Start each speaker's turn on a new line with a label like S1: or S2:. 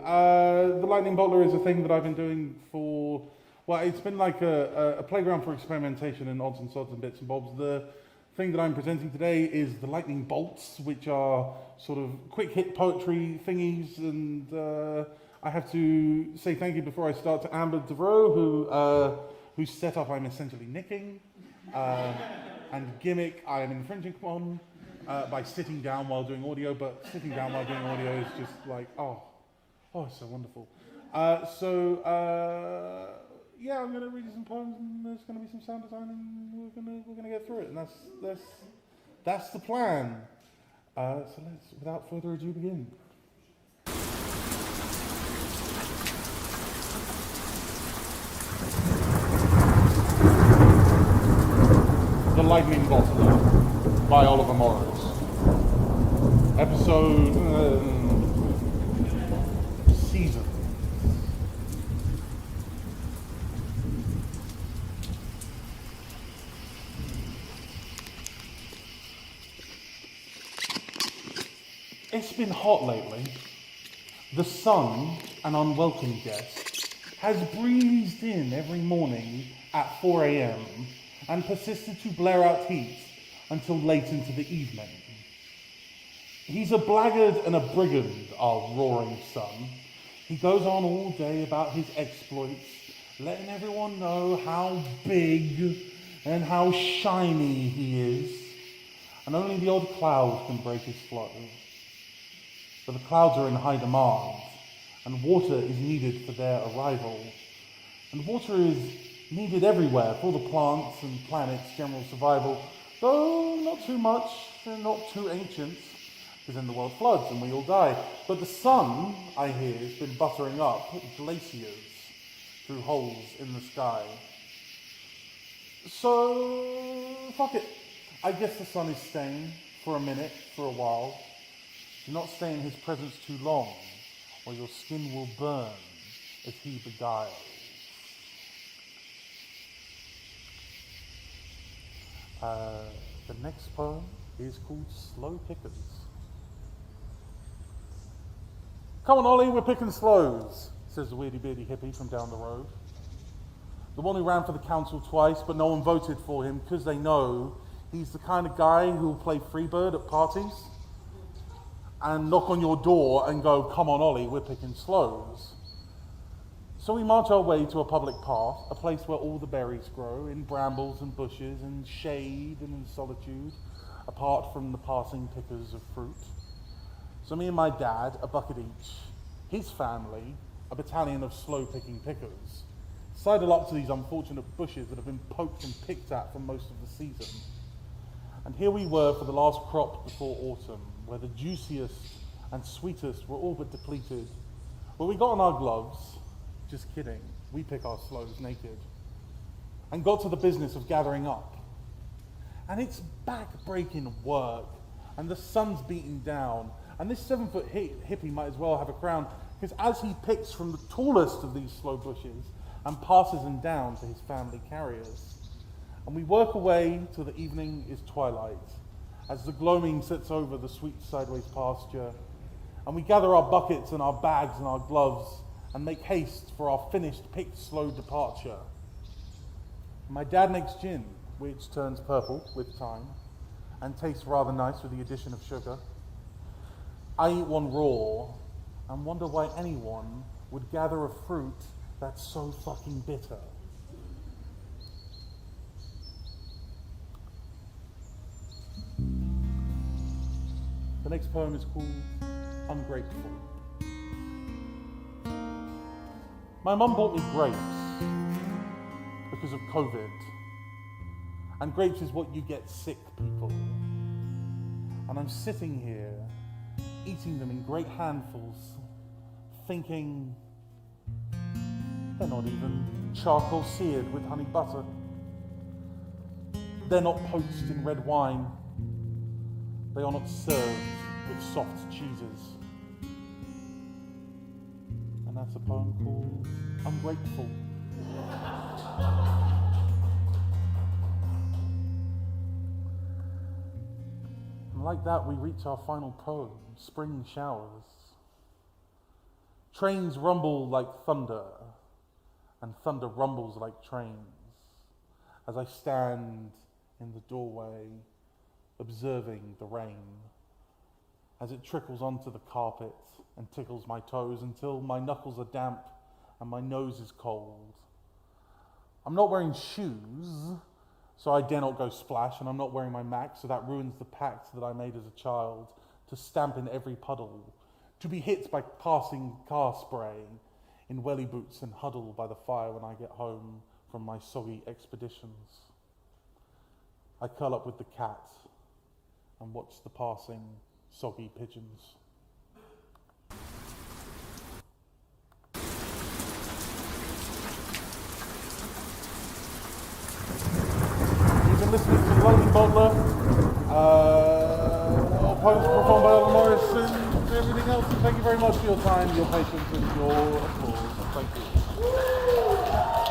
S1: The lightning bolter is a thing that I've been doing for, well, it's been like a playground for experimentation and odds and sods and bits and bobs. The thing that I'm presenting today is the lightning bolts, which are sort of quick hit poetry thingies, and I have to say thank you before I start to Amber Devereaux, whose setup I'm essentially nicking, and gimmick I am infringing upon by sitting down while doing audio, but sitting down while doing audio is just like, oh, it's so wonderful. Yeah, I'm going to read you some poems, and there's going to be some sound design, and we're going to get through it, and that's the plan. So let's, without further ado, begin. The Lightning Bottler by Oliver Morris. Episode season. It's been hot lately. The sun, an unwelcome guest, has breezed in every morning at 4 a.m. and persisted to blare out heat until late into the evening. He's a blackguard and a brigand, our roaring sun. He goes on all day about his exploits, letting everyone know how big and how shiny he is. And only the odd cloud can break his flow. But the clouds are in high demand, and water is needed for their arrival. And water is needed everywhere for the plants and planet's general survival, though not too much and not too ancient, because then the world floods and we all die. But the sun, I hear, has been buttering up glaciers through holes in the sky. So, fuck it. I guess the sun is staying for a minute, for a while. Do not stay in his presence too long, or your skin will burn as he beguiles. The next poem is called Slow Pickers. Come on, Ollie, we're picking slows, says the weirdy-beardy hippie from down the road. The one who ran for the council twice, but no one voted for him because they know he's the kind of guy who will play Freebird at parties and knock on your door and go, come on, Ollie, we're picking slows. So we march our way to a public path, a place where all the berries grow, in brambles and bushes, in shade and in solitude, apart from the passing pickers of fruit. So me and my dad, a bucket each, his family, a battalion of slow-picking pickers, sidle up to these unfortunate bushes that have been poked and picked at for most of the season. And here we were for the last crop before autumn, where the juiciest and sweetest were all but depleted. But we got on our gloves, just kidding, we pick our slows naked, and got to the business of gathering up. And it's back-breaking work, and the sun's beating down, and this 7-foot hippie might as well have a crown, because as he picks from the tallest of these slow bushes and passes them down to his family carriers. And we work away till the evening is twilight, as the gloaming sits over the sweet sideways pasture, and we gather our buckets and our bags and our gloves and make haste for our finished picked slow departure. My dad makes gin, which turns purple with time and tastes rather nice with the addition of sugar. I eat one raw and wonder why anyone would gather a fruit that's so fucking bitter. The next poem is called Ungrateful. My mum bought me grapes because of COVID. And grapes is what you get sick, people. And I'm sitting here, eating them in great handfuls, thinking, they're not even charcoal seared with honey butter. They're not poached in red wine. They are not served with soft cheeses. And that's a poem called Ungrateful. And like that, we reach our final poem, Spring Showers. Trains rumble like thunder, and thunder rumbles like trains, as I stand in the doorway, observing the rain, as it trickles onto the carpet and tickles my toes until my knuckles are damp and my nose is cold. I'm not wearing shoes, so I dare not go splash, and I'm not wearing my Mac, so that ruins the pact that I made as a child, to stamp in every puddle, to be hit by passing car spray, in welly boots and huddle by the fire when I get home from my soggy expeditions. I curl up with the cat and watch the passing soggy pigeons. You've been listening to Lonely Bottler, poems performed by Ella Morrison, and everything else. Thank you very much for your time, your patience, and your applause. Thank you.